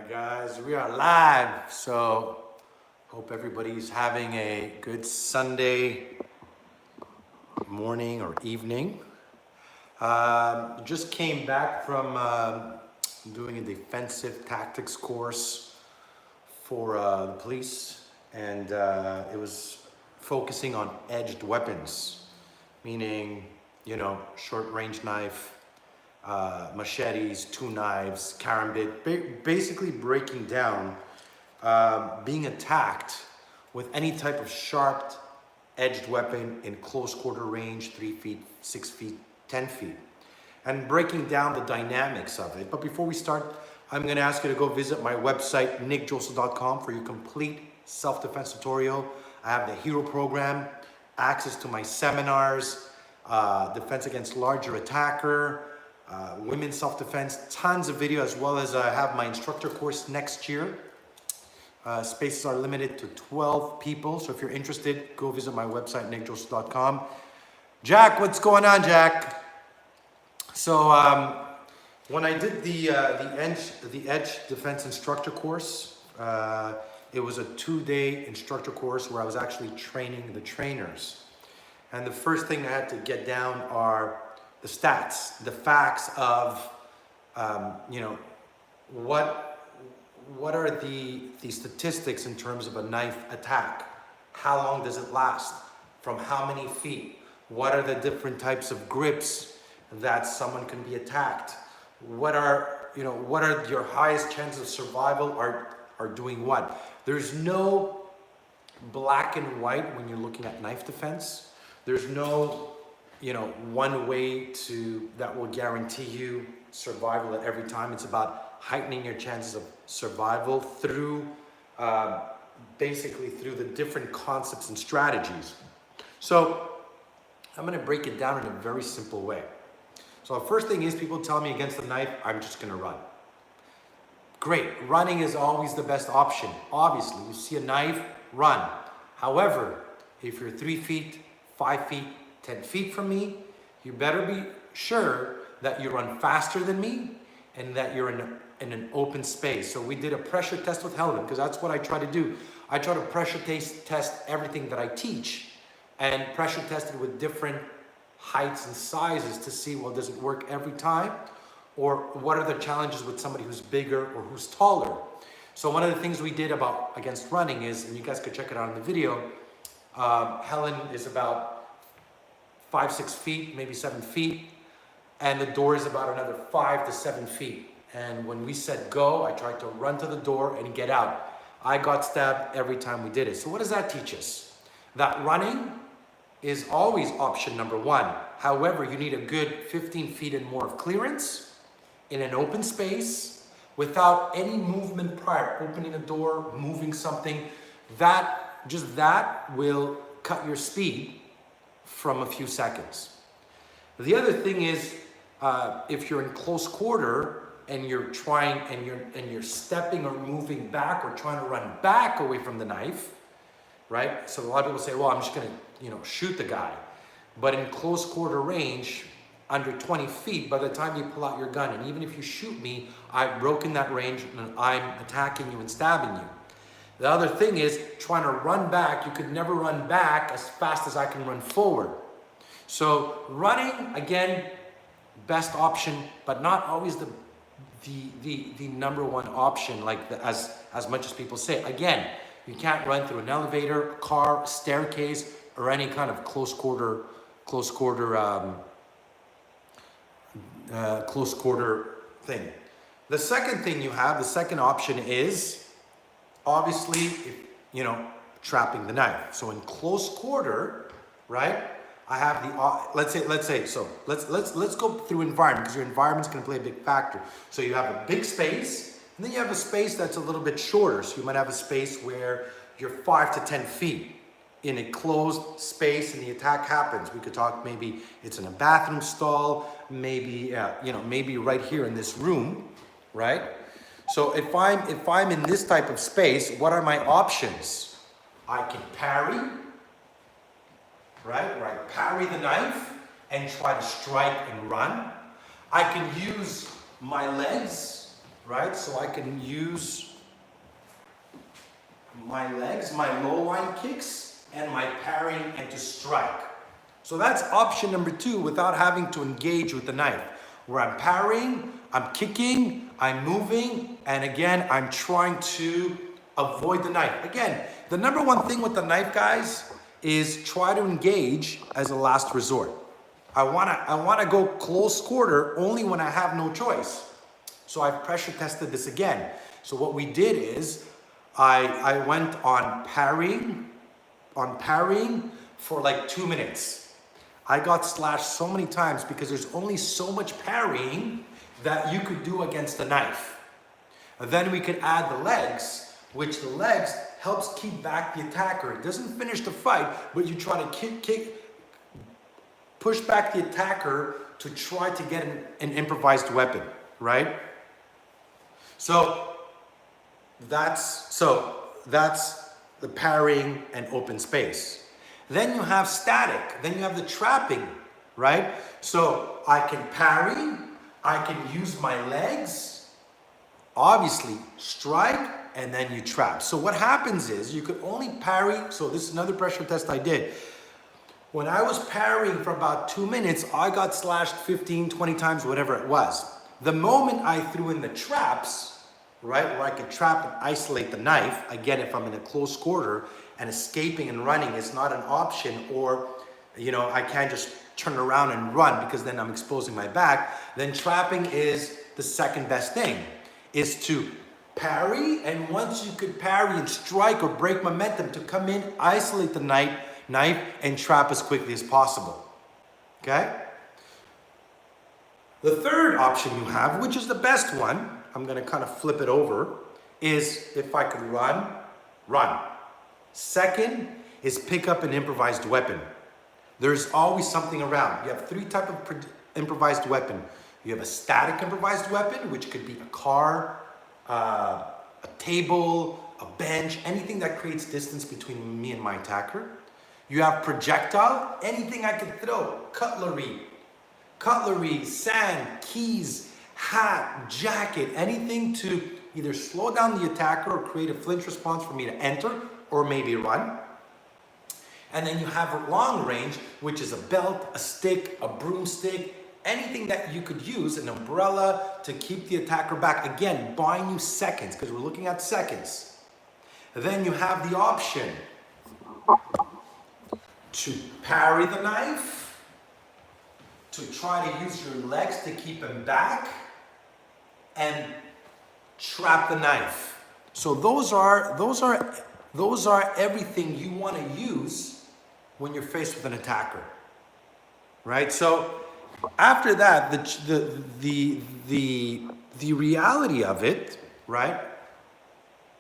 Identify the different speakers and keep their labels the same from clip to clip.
Speaker 1: Guys, we are live. So, hope everybody's having a good Sunday morning or evening. Just came back from doing a defensive tactics course for the police, and it was focusing on edged weapons, meaning, short range knife, machetes, two knives, karambit, basically breaking down being attacked with any type of sharp edged weapon in close quarter range, 3 feet, 6 feet, 10 feet, and breaking down the dynamics of it. But before we start, I'm going to ask you to go visit my website, nickdrossos.com, for your complete self-defense tutorial. I have the Hero Program, access to my seminars, Defense Against Larger Attacker, women's self-defense, tons of video, as well as I have my instructor course next year. Spaces are limited to 12 people, so if you're interested, go visit my website, nickdrossos.com. Jack, what's going on, Jack? So when I did the Edge Defense Instructor course, it was a 2-day instructor course where I was actually training the trainers. And the first thing I had to get down are the stats, the facts of, what are the statistics in terms of a knife attack? How long does it last? From how many feet? What are the different types of grips that someone can be attacked? What are your highest chances of survival are doing what? There's no black and white when you're looking at knife defense. There's no one way that will guarantee you survival at every time. It's about heightening your chances of survival through basically through the different concepts and strategies. So I'm going to break it down in a very simple way. So the first thing is, people tell me against the knife, I'm just going to run. Great. Running is always the best option. Obviously, you see a knife, run. However, if you're 3 feet, 5 feet, 10 feet from me, you better be sure that you run faster than me and that you're in an open space. So we did a pressure test with Helen, because that's what I try to do. I try to pressure test everything that I teach, and pressure test it with different heights and sizes to see, well, does it work every time? Or what are the challenges with somebody who's bigger or who's taller? So one of the things we did against running is, and you guys could check it out in the video, Helen is about 5-6 feet, maybe 7 feet, and the door is about another 5 to 7 feet. And when we said go, I tried to run to the door and get out. I got stabbed every time we did it. So what does that teach us? That running is always option number one. However, you need a good 15 feet and more of clearance in an open space without any movement prior, opening a door, moving something. That will cut your speed from a few seconds. The other thing is, if you're in close quarter and you're stepping or moving back or trying to run back away from the knife, right? So a lot of people say, well, I'm just gonna, shoot the guy. But in close quarter range, under 20 feet, by the time you pull out your gun, and even if you shoot me, I've broken that range and I'm attacking you and stabbing you. The other thing is, trying to run back, you could never run back as fast as I can run forward. So running, again, best option, but not always the number one option, as much as people say. Again, you can't run through an elevator, a car, a staircase, or any kind of close quarter thing. The second thing the second option is, obviously, trapping the knife. So in close quarter, right? I have let's go through environment, because your environment's going to play a big factor. So you have a big space, and then you have a space that's a little bit shorter. So you might have a space where you're 5 to 10 feet in a closed space, and the attack happens. We could talk, maybe it's in a bathroom stall, maybe maybe right here in this room, right? So if I'm in this type of space, what are my options? I can parry, right? Where I parry the knife and try to strike and run. I can use my legs right? So I can use my legs, my low line kicks, and my parrying and to strike. So that's option number 2 without having to engage with the knife. Where I'm parrying, I'm kicking, I'm moving, and again, I'm trying to avoid the knife. Again, the number one thing with the knife, guys, is try to engage as a last resort. I wanna go close quarter only when I have no choice. So I've pressure tested this again. So what we did is I went on parrying for like 2 minutes. I got slashed so many times because there's only so much parrying that you could do against the knife. And then we could add the legs, which the legs helps keep back the attacker. It doesn't finish the fight, but you try to push back the attacker to try to get an improvised weapon, right? So that's the parrying and open space. Then you have static. Then you have the trapping, right? So I can parry, I can use my legs, obviously strike, and then you trap. So what happens is you could only parry. So this is another pressure test I did. When I was parrying for about 2 minutes, I got slashed 15, 20 times, whatever it was. The moment I threw in the traps, right, where I could trap and isolate the knife, again, if I'm in a close quarter and escaping and running is not an option, or, you know, I can't just turn around and run because then I'm exposing my back, then trapping is the second best thing, is to parry, and once you could parry and strike or break momentum, to come in, isolate the knife, and trap as quickly as possible, okay? The third option you have, which is the best one, I'm gonna kind of flip it over, is if I could run. Second is pick up an improvised weapon. There's always something around. You have 3 types of improvised weapon. You have a static improvised weapon, which could be a car, a table, a bench, anything that creates distance between me and my attacker. You have projectile, anything I could throw, cutlery, sand, keys, hat, jacket, anything to either slow down the attacker or create a flinch response for me to enter or maybe run. And then you have a long range, which is a belt, a stick, a broomstick, anything that you could use, an umbrella to keep the attacker back. Again, buying you seconds, because we're looking at seconds. Then you have the option to parry the knife, to try to use your legs to keep him back, and trap the knife. So those are everything you want to use when you're faced with an attacker, right? So after that, the reality of it, right,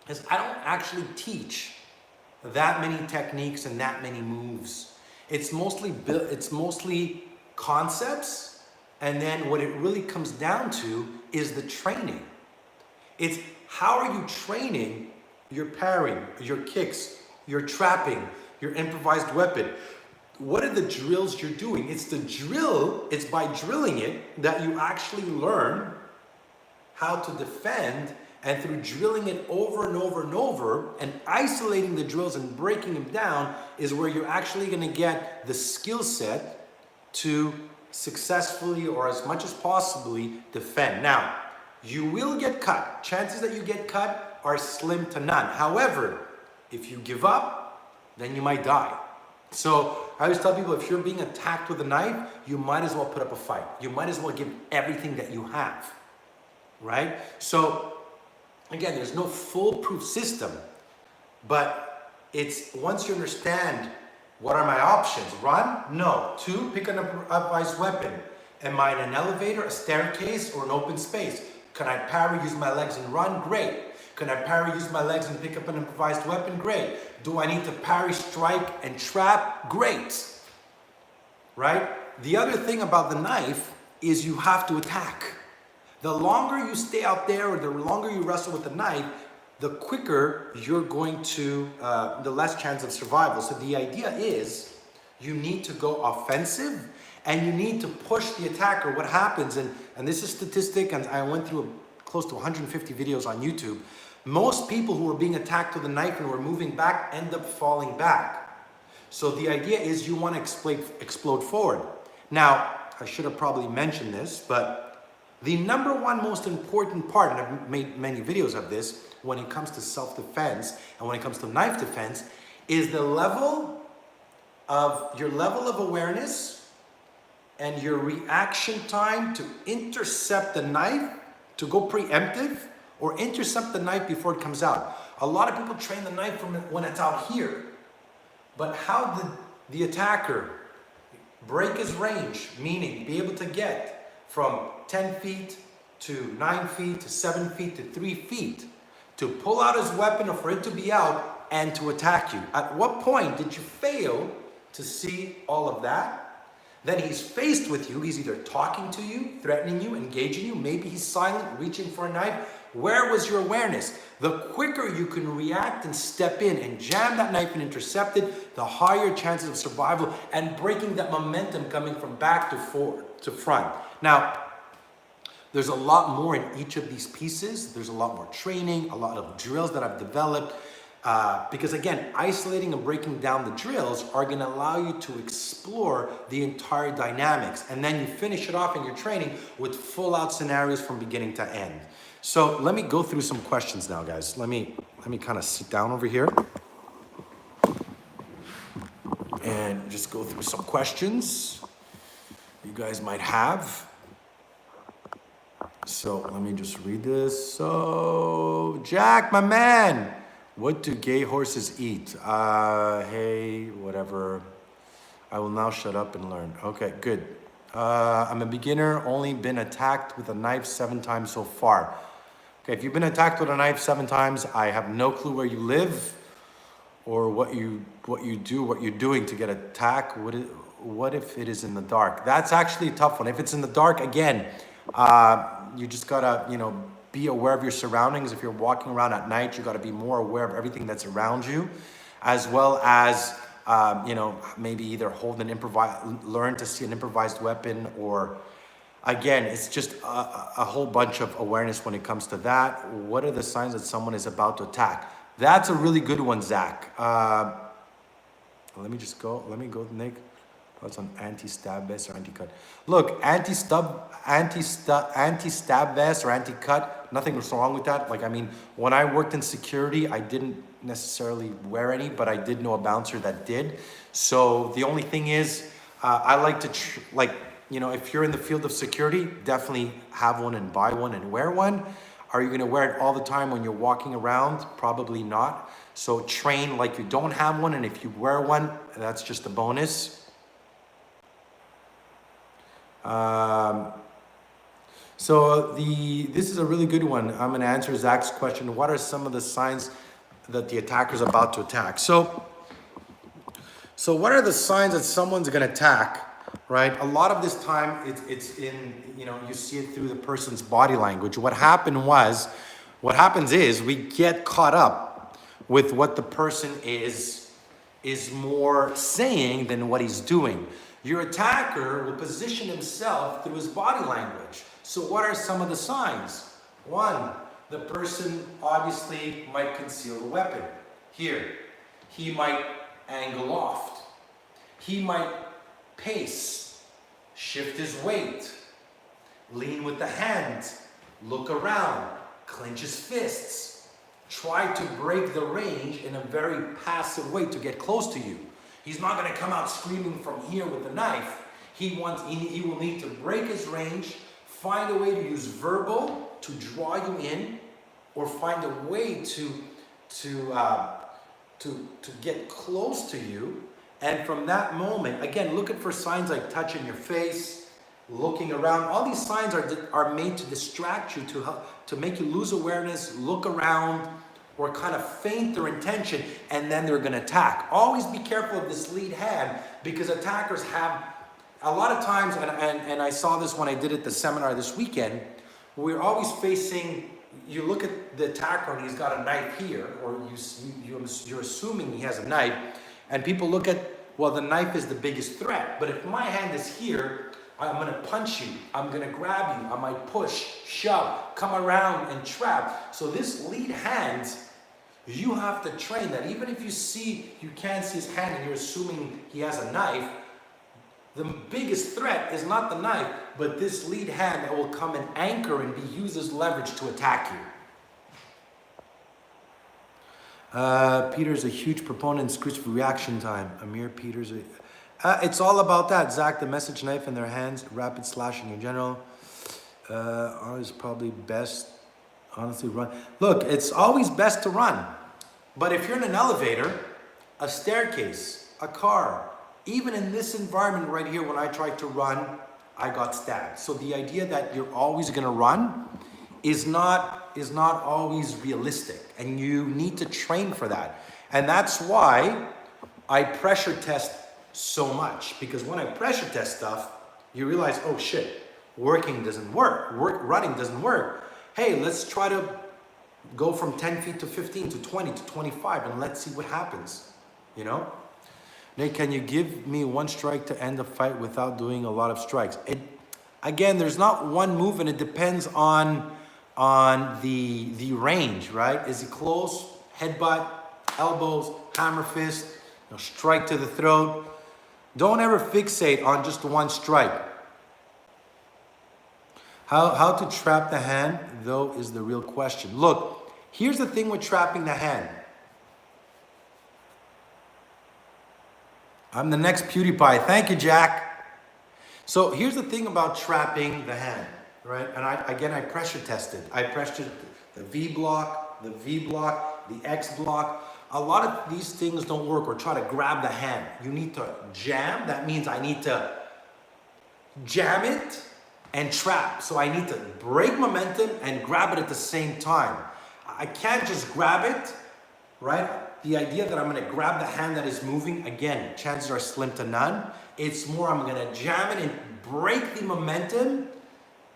Speaker 1: is I don't actually teach that many techniques and that many moves. It's mostly concepts, and then what it really comes down to is the training. It's how are you training your parrying, your kicks, your trapping, your improvised weapon? What are the drills you're doing? It's by drilling it that you actually learn how to defend, and through drilling it over and over and over and isolating the drills and breaking them down is where you're actually going to get the skill set to successfully, or as much as possibly, defend. Now, you will get cut. Chances that you get cut are slim to none. However, if you give up, then you might die. So I always tell people, if you're being attacked with a knife, you might as well put up a fight. You might as well give everything that you have, right? So again, there's no foolproof system, but it's once you understand what are my options. Run? No. 2, pick an improvised weapon. Am I in an elevator, a staircase, or an open space? Can I parry, use my legs and run? Great. Can I parry, use my legs and pick up an improvised weapon? Great. Do I need to parry, strike, and trap? Great. Right? The other thing about the knife is you have to attack. The longer you stay out there, or the longer you wrestle with the knife, the quicker you're going to, the less chance of survival. So the idea is you need to go offensive, and you need to push the attacker. What happens, and this is statistic, and I went through close to 150 videos on YouTube. Most people who are being attacked with a knife and were moving back end up falling back. So the idea is you want to explode forward. Now, I should have probably mentioned this, but the number one most important part, and I've made many videos of this, when it comes to self-defense and when it comes to knife defense, is your level of awareness and your reaction time to intercept the knife, to go preemptive, or intercept the knife before it comes out. A lot of people train the knife from when it's out here. But how did the attacker break his range, meaning be able to get from 10 feet to 9 feet to 7 feet to 3 feet, to pull out his weapon or for it to be out and to attack you? At what point did you fail to see all of that? Then he's faced with you. He's either talking to you, threatening you, engaging you. Maybe he's silent, reaching for a knife. Where was your awareness? The quicker you can react and step in and jam that knife and intercept it, the higher chances of survival and breaking that momentum coming from back to forward to front. Now, there's a lot more in each of these pieces. There's a lot more training, a lot of drills that I've developed. Because again, isolating and breaking down the drills are going to allow you to explore the entire dynamics. And then you finish it off in your training with full out scenarios from beginning to end. So let me go through some questions now, guys. Let me kind of sit down over here and just go through some questions you guys might have. So let me just read this. So Jack, my man, what do gay horses eat? Hey, whatever. I will now shut up and learn. Okay, good. I'm a beginner, only been attacked with a knife 7 times so far. Okay, if you've been attacked with a knife 7 times, I have no clue where you live or what you do, what you're doing to get attacked. What if it is in the dark? That's actually a tough one. If it's in the dark, again, you just gotta, be aware of your surroundings. If you're walking around at night, you gotta be more aware of everything that's around you, as well as, maybe either learn to see an improvised weapon, or again, it's just a whole bunch of awareness when it comes to that. What are the signs that someone is about to attack? That's a really good one, Zach. Let me go, Nick. What's on anti-stab vest or anti-cut? Look, anti-stab vest or anti-cut, nothing was wrong with that. When I worked in security, I didn't necessarily wear any, but I did know a bouncer that did. So the only thing is, I like to, if you're in the field of security, definitely have one and buy one and wear one. Are you gonna wear it all the time when you're walking around? Probably not. So train like you don't have one, and if you wear one, that's just a bonus. This is a really good one. I'm going to answer Zach's question. What are some of the signs that the attacker's about to attack? So what are the signs that someone's going to attack, right? A lot of this time it's in, you see it through the person's body language. What happens is we get caught up with what the person is more saying than what he's doing. Your attacker will position himself through his body language. So what are some of the signs? 1, the person obviously might conceal the weapon. Here, he might angle off. He might pace, shift his weight, lean with the hands, look around, clench his fists, try to break the range in a very passive way to get close to you. He's not going to come out screaming from here with the knife. He will need to break his range, find a way to use verbal to draw you in, or find a way to get close to you. And from that moment, again, looking for signs like touching your face, looking around. All these signs are made to distract you, to make you lose awareness, look around, or kind of feint their intention, and then they're gonna attack. Always be careful of this lead hand, because attackers have, a lot of times, and I saw this when I did at the seminar this weekend, we're always facing, you look at the attacker and he's got a knife here, or you're assuming he has a knife, and people look at, well, the knife is the biggest threat, but if my hand is here, I'm going to punch you. I'm going to grab you. I might push, shove, come around and trap. So this lead hand, you have to train that. Even if you can't see his hand and you're assuming he has a knife, the biggest threat is not the knife, but this lead hand that will come and anchor and be used as leverage to attack you. Peter's a huge proponent of switch reaction time. Amir Peters, it's all about that. Zach, the message knife in their hands, rapid slashing in general. Always probably best, honestly, run. Look, it's always best to run. But if you're in an elevator, a staircase, a car, even in this environment right here, when I tried to run, I got stabbed. So the idea that you're always gonna run is not always realistic, and you need to train for that. And that's why I pressure test so much, because when I pressure test stuff, you realize, oh shit, running doesn't work. Hey, let's try to go from 10 feet to 15 to 20 to 25 and let's see what happens, you know? Nick, can you give me one strike to end a fight without doing a lot of strikes? Again, there's not one move, and it depends on the range, right? Is it close, headbutt, elbows, hammer fist, strike to the throat? Don't ever fixate on just one strike. How to trap the hand, though, is the real question. Look, here's the thing with trapping the hand. I'm the next PewDiePie. Thank you, Jack. So here's the thing about trapping the hand, right? And I pressure tested. I pressured the V block, the X block. A lot of these things don't work, or try to grab the hand. You need to jam. That means I need to jam it and trap. So I need to break momentum and grab it at the same time. I can't just grab it, right? The idea that I'm going to grab the hand that is moving, again, chances are slim to none. It's more I'm going to jam it and break the momentum,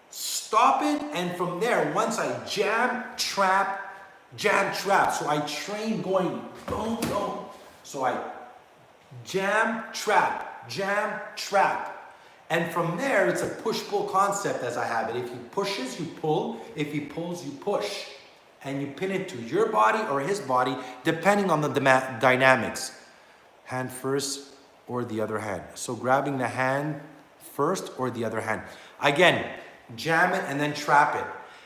Speaker 1: stop it, and from there, once I jam, trap. So I train going boom, boom. So I jam, trap. And from there, it's a push-pull concept as I have it. If he pushes, you pull. If he pulls, you push. And you pin it to your body or his body, depending on the dynamics. Hand first or the other hand. So grabbing the hand first or the other hand. Again, jam it and then trap it.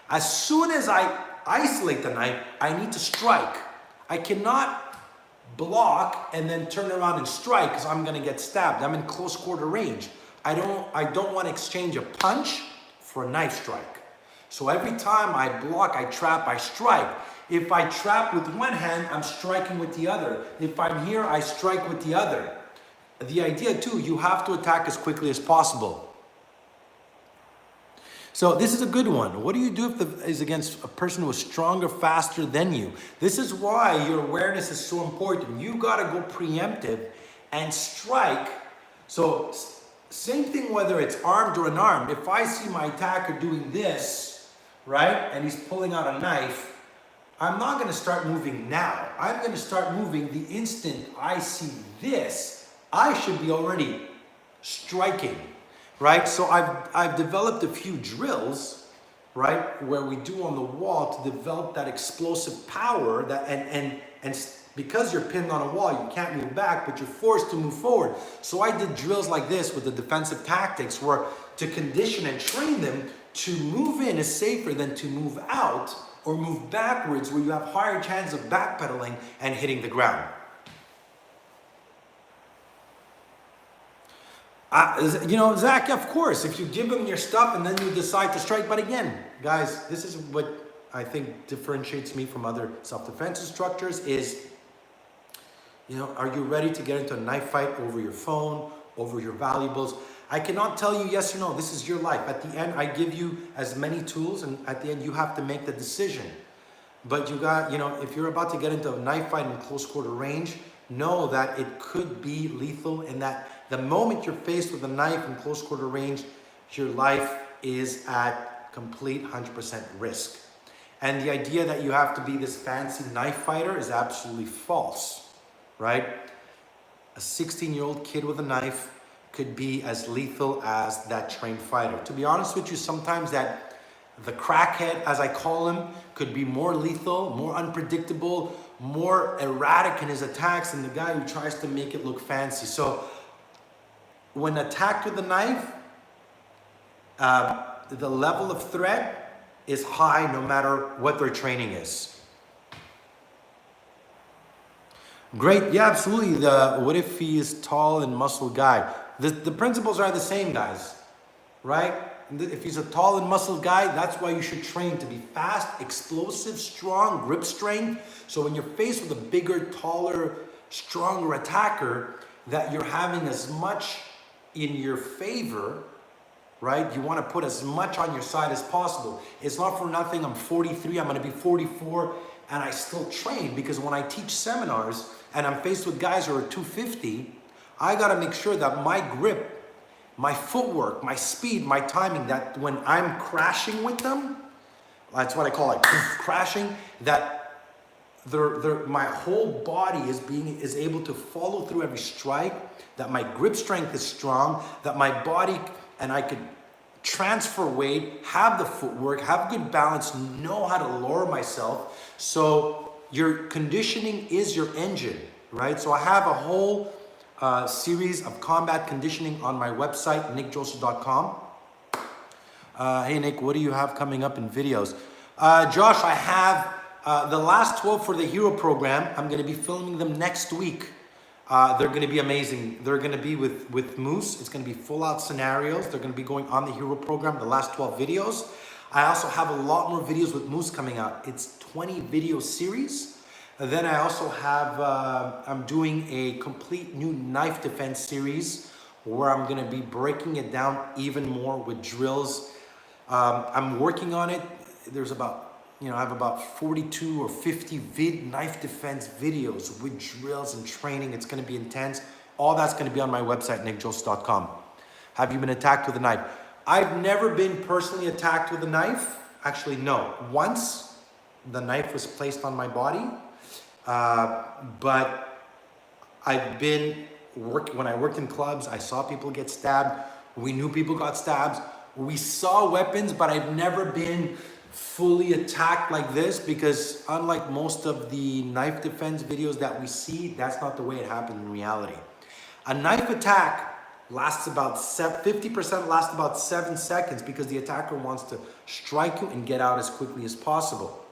Speaker 1: As soon as I isolate the knife, I need to strike. I cannot block and then turn around and strike, because I'm going to get stabbed. I'm in close quarter range. I don't want to exchange a punch for a knife strike. So every time I block, I trap, I strike. If I trap with one hand, I'm striking with the other. If I'm here, I strike with the other. The idea too, you have to attack as quickly as possible. So this is a good one. What do you do if it is against a person who is stronger, faster than you? This is why your awareness is so important. You got to go preemptive and strike. So same thing whether it's armed or unarmed. If I see my attacker doing this, right, and he's pulling out a knife, I'm not going to start moving now. I'm going to start moving the instant I see this. I should be already striking, right? So I've developed a few drills, right, where we do on the wall to develop that explosive power that and because you're pinned on a wall, you can't move back, but you're forced to move forward. So I did drills like this with the defensive tactics, where to condition and train them to move in is safer than to move out or move backwards, where you have higher chance of backpedaling and hitting the ground. Zach, of course, if you give them your stuff and then you decide to strike. But again, guys, this is what I think differentiates me from other self-defense instructors is, are you ready to get into a knife fight over your phone, over your valuables? I cannot tell you yes or no. This is your life. At the end, I give you as many tools, and at the end, you have to make the decision. But you got, if you're about to get into a knife fight in close quarter range, know that it could be lethal, and that the moment you're faced with a knife in close quarter range, your life is at complete 100% risk. And the idea that you have to be this fancy knife fighter is absolutely false, right? A 16-year-old kid with a knife could be as lethal as that trained fighter. To be honest with you, sometimes the crackhead, as I call him, could be more lethal, more unpredictable, more erratic in his attacks than the guy who tries to make it look fancy. So when attacked with a knife, the level of threat is high no matter what their training is. Great, yeah, absolutely. What if he is tall and muscle guy? The principles are the same, guys, right? If he's a tall and muscle guy, that's why you should train to be fast, explosive, strong, grip strength. So when you're faced with a bigger, taller, stronger attacker, that you're having as much in your favor, right? You want to put as much on your side as possible. It's not for nothing. I'm 43, I'm going to be 44, and I still train, because when I teach seminars and I'm faced with guys who are 250, I got to make sure that my grip, my footwork, my speed, my timing, that when I'm crashing with them, that's what I call it, crashing, that my whole body is able to follow through every strike, that my grip strength is strong, that my body, and I could transfer weight, have the footwork, have good balance, know how to lower myself. So your conditioning is your engine, right? So I have a whole series of combat conditioning on my website, nickdrossos.com. Hey Nick, what do you have coming up in videos? Josh, I have the last 12 for the Hero program. I'm going to be filming them next week. They're going to be amazing. They're going to be with Moose. It's going to be full out scenarios. They're going to be going on the Hero program, the last 12 videos. I also have a lot more videos with Moose coming out. It's 20 video series. And then I also have, I'm doing a complete new knife defense series where I'm going to be breaking it down even more with drills. I'm working on it. There's about, I have about 42 or 50 knife defense videos with drills and training. It's going to be intense. All that's going to be on my website, nickdrossos.com. Have you been attacked with a knife? I've never been personally attacked with a knife. Actually, no. Once the knife was placed on my body, but I've been when I worked in clubs, I saw people get stabbed. We knew people got stabs. We saw weapons, but I've never been fully attacked like this, because unlike most of the knife defense videos that we see, that's not the way it happened in reality. A knife attack lasts about 50% lasts about 7 seconds, because the attacker wants to strike you and get out as quickly as possible.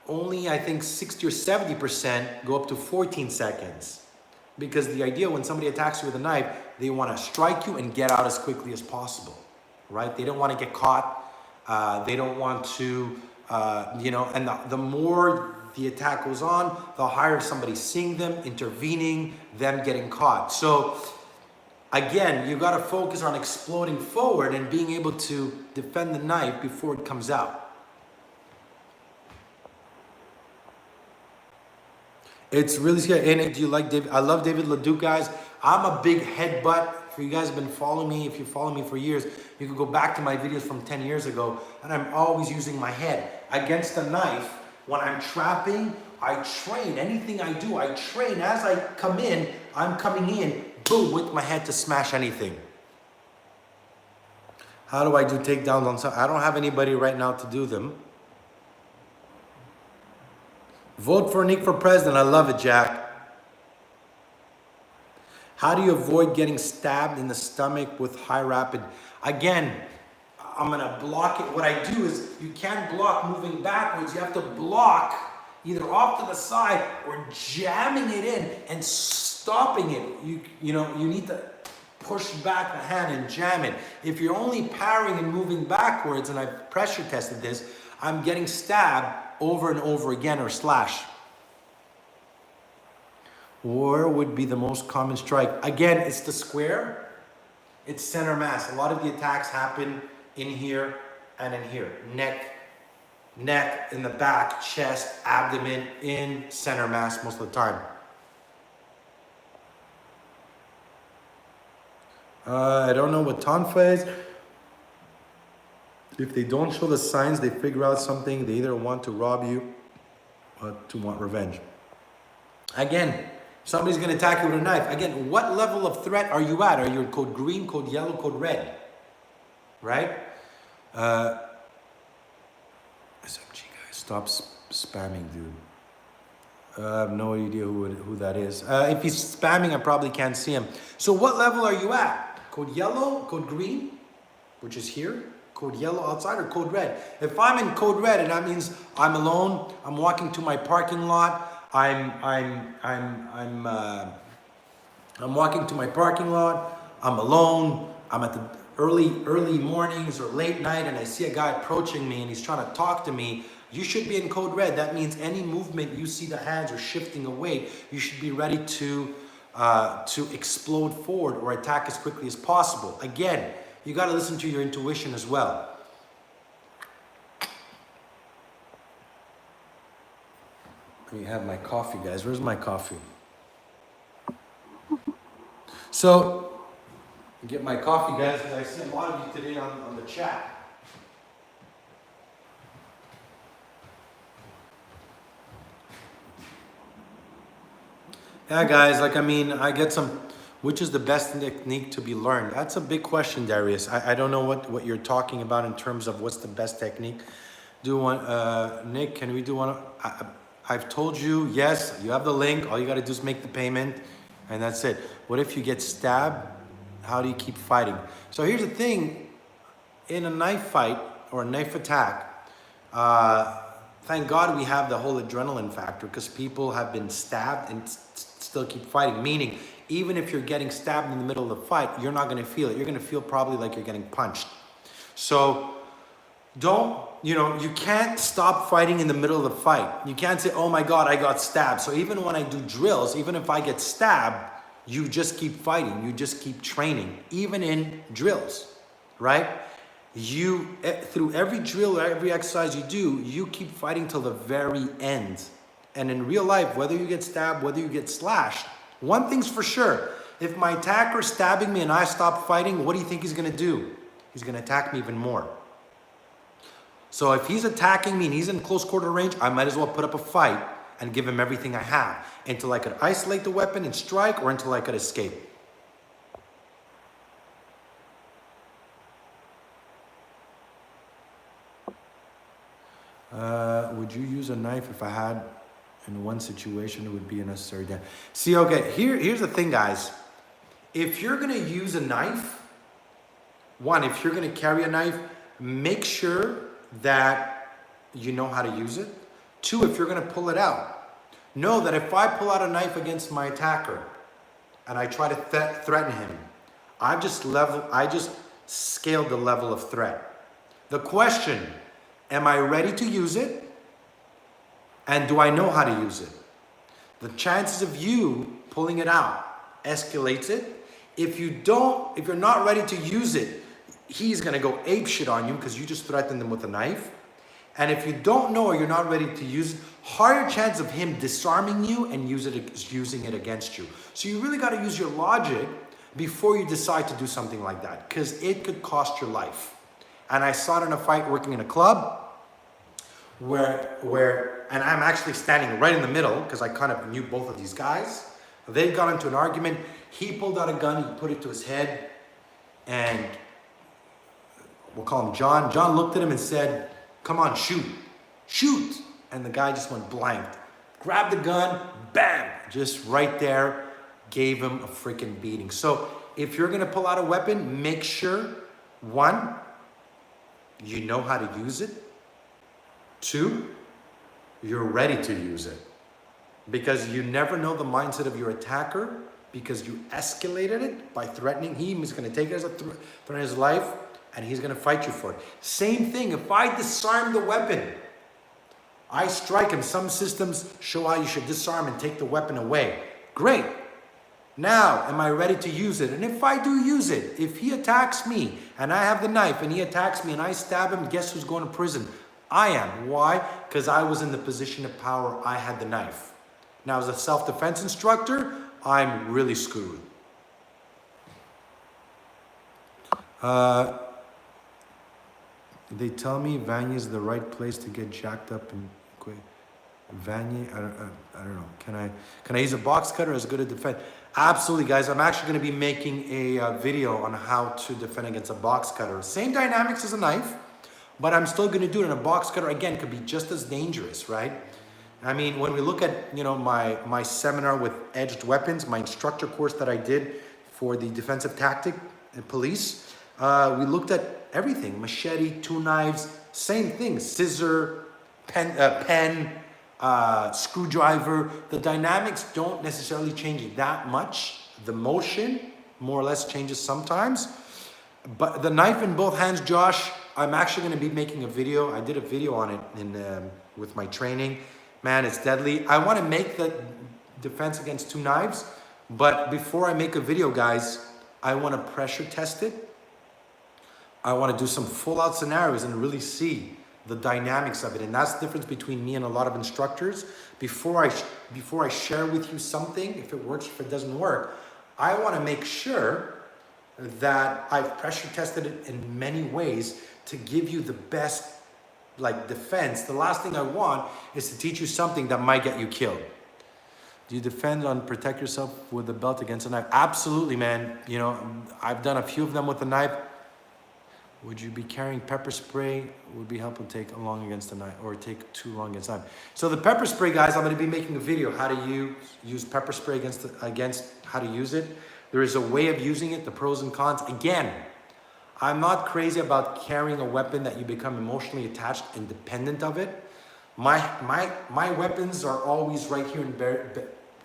Speaker 1: Only I think 60 or 70% go up to 14 seconds, because the idea when somebody attacks you with a knife, they want to strike you and get out as quickly as possible, right? They don't want to get caught. They don't want to, and the more the attack goes on, the higher somebody's seeing them, intervening, them getting caught. So again, you got to focus on exploding forward and being able to defend the knife before it comes out. It's really scary. And do you like David? I love David Leduc, guys. I'm a big headbutt. For you guys have been following me, if you follow me for years, you can go back to my videos from 10 years ago, and I'm always using my head against a knife. When I'm trapping, I train. Anything I do, I train. As I come in, I'm coming in, boom, with my head to smash anything. How do I do takedowns on some? I don't have anybody right now to do them. Vote for Nick for president. I love it, Jack. How do you avoid getting stabbed in the stomach with high rapid? Again, I'm going to block it. What I do is, you can't block moving backwards. You have to block either off to the side or jamming it in and stopping it. You need to push back the hand and jam it. If you're only parrying and moving backwards, and I've pressure tested this, I'm getting stabbed over and over again, or slash. Where would be the most common strike? Again, it's the square. It's center mass. A lot of the attacks happen in here and in here. Neck, in the back, chest, abdomen, in center mass most of the time. I don't know what tonfa is. If they don't show the signs, they figure out something. They either want to rob you or to want revenge. Again, Somebody's going to attack you with a knife. Again, what level of threat are you at? Are you in code green, code yellow, code red? Right? SMG guys, stop spamming, dude. I have no idea who that is. If he's spamming, I probably can't see him. So what level are you at? Code yellow, code green, which is here. Code yellow outside, or code red? If I'm in code red, and that means I'm alone, I'm walking to my parking lot, I'm walking to my parking lot, I'm alone, I'm at the early mornings or late night, and I see a guy approaching me and he's trying to talk to me. You should be in code red. That means any movement you see the hands are shifting away, you should be ready to explode forward or attack as quickly as possible. Again, you got to listen to your intuition as well. Let me have my coffee, guys. Where's my coffee? So, get my coffee, guys, because I see a lot of you today on the chat. Yeah, guys, I get some, which is the best technique to be learned? That's a big question, Darius. I don't know what you're talking about in terms of what's the best technique. Do one, Nick, can we do one? I've told you, yes, you have the link. All you got to do is make the payment, and that's it. What if you get stabbed? How do you keep fighting? So here's the thing. In a knife fight or a knife attack, thank God we have the whole adrenaline factor, because people have been stabbed and still keep fighting. Meaning, even if you're getting stabbed in the middle of the fight, you're not going to feel it. You're going to feel probably like you're getting punched. So you can't stop fighting in the middle of the fight. You can't say, oh my God, I got stabbed. So even when I do drills, even if I get stabbed, you just keep fighting. You just keep training, even in drills, right? Through every drill or every exercise you do, you keep fighting till the very end. And in real life, whether you get stabbed, whether you get slashed, one thing's for sure. If my attacker is stabbing me and I stop fighting, what do you think he's going to do? He's going to attack me even more. So if he's attacking me and he's in close quarter range, I might as well put up a fight and give him everything I have until I could isolate the weapon and strike, or until I could escape. Would you use a knife if I had in one situation it would be a necessary death? See, okay, here's the thing, guys. If you're going to use a knife, one, if you're going to carry a knife, make sure that you know how to use it. Two, if you're going to pull it out, know that if I pull out a knife against my attacker and I try to threaten him, I just scaled the level of threat. The question, am I ready to use it? And do I know how to use it? The chances of you pulling it out escalates it. If you're not ready to use it, he's going to go ape shit on you because you just threatened him with a knife. And if you don't know or you're not ready to use it, higher chance of him disarming you and using it against you. So you really got to use your logic before you decide to do something like that, because it could cost your life. And I saw it in a fight working in a club and I'm actually standing right in the middle because I kind of knew both of these guys. They got into an argument. He pulled out a gun, he put it to his head, and we'll call him John. John looked at him and said, come on, shoot, shoot. And the guy just went blank. Grabbed the gun, bam, just right there, gave him a freaking beating. So if you're gonna pull out a weapon, make sure, one, you know how to use it. Two, you're ready to use it. Because you never know the mindset of your attacker, because you escalated it by threatening him. He's gonna take it as a threat in his life, and he's gonna fight you for it. Same thing, if I disarm the weapon, I strike him. Some systems show how you should disarm and take the weapon away. Great. Now, am I ready to use it? And if I do use it, if he attacks me and I have the knife and he attacks me and I stab him, guess who's going to prison? I am. Why? Because I was in the position of power. I had the knife. Now, as a self-defense instructor, I'm really screwed. They tell me Vanya is the right place to get jacked up and quit. Vanier, I don't know. Can I use a box cutter as good a defense? Absolutely, guys. I'm actually going to be making a video on how to defend against a box cutter. Same dynamics as a knife, but I'm still going to do it in a box cutter. Again, could be just as dangerous, right? I mean, when we look at, you know, my seminar with edged weapons, my instructor course that I did for the defensive tactic and police, we looked at everything: machete, two knives, same thing, scissor, pen, screwdriver. The dynamics don't necessarily change that much. The motion more or less changes sometimes, but the knife in both hands, Josh, I'm actually going to be making a video. I did a video on it with my training. Man, it's deadly. I want to make the defense against two knives, but before I make a video, guys, I want to pressure test it. I want to do some full out scenarios and really see the dynamics of it. And that's the difference between me and a lot of instructors. Before I share with you something, if it works, if it doesn't work, I want to make sure that I've pressure tested it in many ways to give you the best defense. The last thing I want is to teach you something that might get you killed. Do you defend and protect yourself with a belt against a knife? Absolutely, man. You know, I've done a few of them with a knife. Would you be carrying pepper spray? Would be helpful to take along against a knife, or take too long against a knife. So the pepper spray, guys, I'm going to be making a video how to use pepper spray against how to use it. There is a way of using it, the pros and cons. Again, I'm not crazy about carrying a weapon that you become emotionally attached and dependent of it. My weapons are always right here and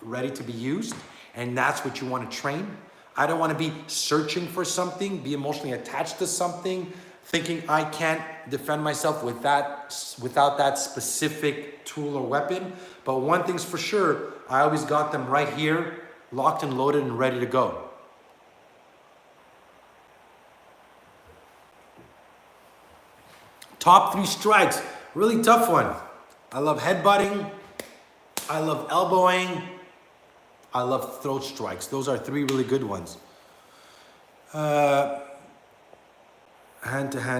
Speaker 1: ready to be used, and that's what you want to train. I don't want to be searching for something, be emotionally attached to something, thinking I can't defend myself without that specific tool or weapon. But one thing's for sure, I always got them right here, locked and loaded and ready to go. Top 3 strikes, really tough one. I love headbutting, I love elbowing, I love throat strikes. Those are 3 really good ones. Hand-to-hand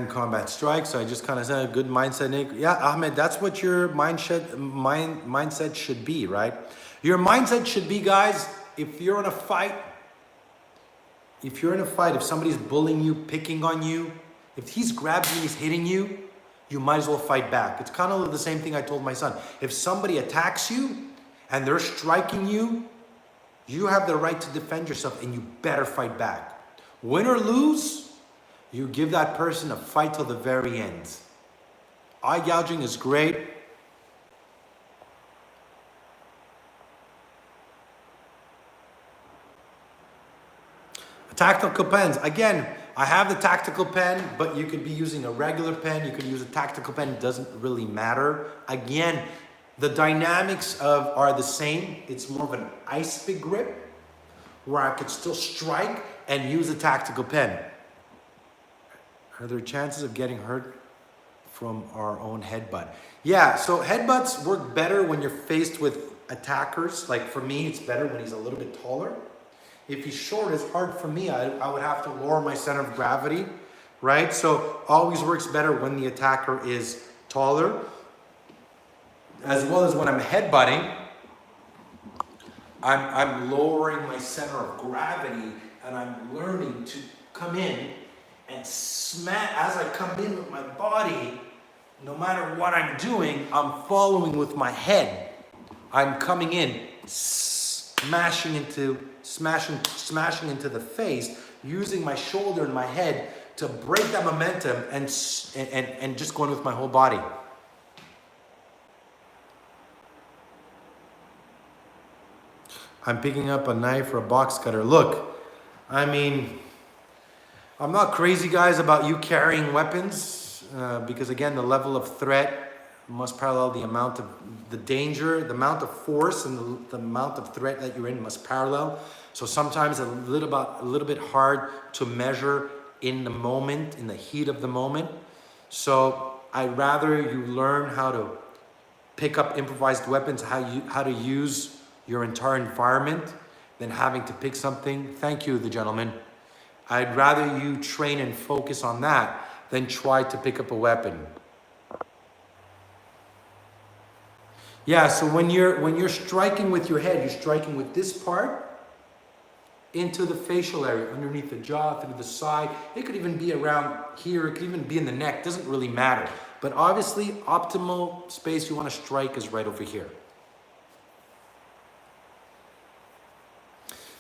Speaker 1: combat strikes. So I just kind of said a good mindset, Nick. Yeah, Ahmed, that's what your mindset should be, right? Your mindset should be, guys, if you're in a fight, if somebody's bullying you, picking on you, if he's grabbed you and he's hitting you, you might as well fight back. It's kind of the same thing I told my son. If somebody attacks you and they're striking you, you have the right to defend yourself and you better fight back. Win or lose, you give that person a fight till the very end. Eye gouging is great. Tactical pens. Again, I have the tactical pen, but you could be using a regular pen. You could use a tactical pen. It doesn't really matter. Again, the dynamics are the same. It's more of an ice pick grip where I could still strike and use a tactical pen. Are there chances of getting hurt from our own headbutt? Yeah, so headbutts work better when you're faced with attackers. Like for me, it's better when he's a little bit taller. If he's short, it's hard for me. I would have to lower my center of gravity, right? So always works better when the attacker is taller. As well as when I'm headbutting, I'm lowering my center of gravity and I'm learning to come in and smash. As I come in with my body, no matter what I'm doing, I'm following with my head. I'm coming in, smashing into the face, using my shoulder and my head to break that momentum and just going with my whole body. I'm picking up a knife or a box cutter. Look, I mean, I'm not crazy, guys, about you carrying weapons because, again, the level of threat must parallel the amount of the danger, the amount of force, and the amount of threat that you're in must parallel. So sometimes a little bit hard to measure in the moment, in the heat of the moment. So I'd rather you learn how to pick up improvised weapons, how to use your entire environment than having to pick something. Thank you, the gentleman. I'd rather you train and focus on that than try to pick up a weapon. Yeah, so when you're striking with your head, you're striking with this part into the facial area, underneath the jaw, through the side. It could even be around here, it could even be in the neck, doesn't really matter. But obviously, optimal space you want to strike is right over here.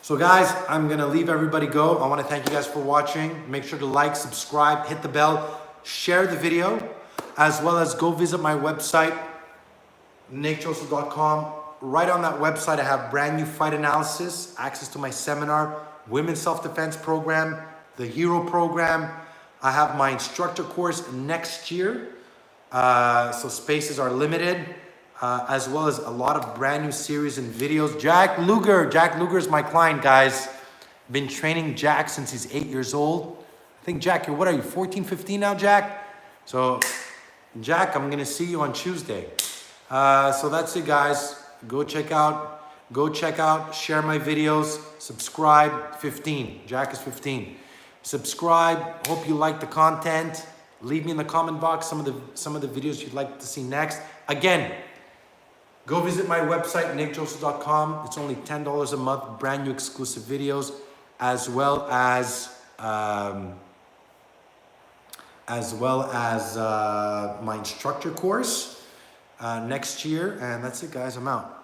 Speaker 1: So guys, I'm gonna leave everybody go. I want to thank you guys for watching. Make sure to like, subscribe, hit the bell, share the video, as well as go visit my website, NateDrossos.com. Right on that website, I have brand new fight analysis, access to my seminar, women's self-defense program, the hero program. I have my instructor course next year, so spaces are limited, as well as a lot of brand new series and videos. Jack Luger is my client, guys. Been training Jack since he's 8 years old. I think, Jack, what are you, 14, 15 now, Jack? So, Jack, I'm gonna see you on Tuesday. So that's it, guys. Go check out, share my videos, subscribe. 15, Jack is 15. Subscribe, hope you like the content. Leave me in the comment box some of the videos you'd like to see next. Again, go visit my website, NateDrossos.com. It's only $10 a month, brand new exclusive videos, as well as my instructor course next year. And that's it, guys. I'm out.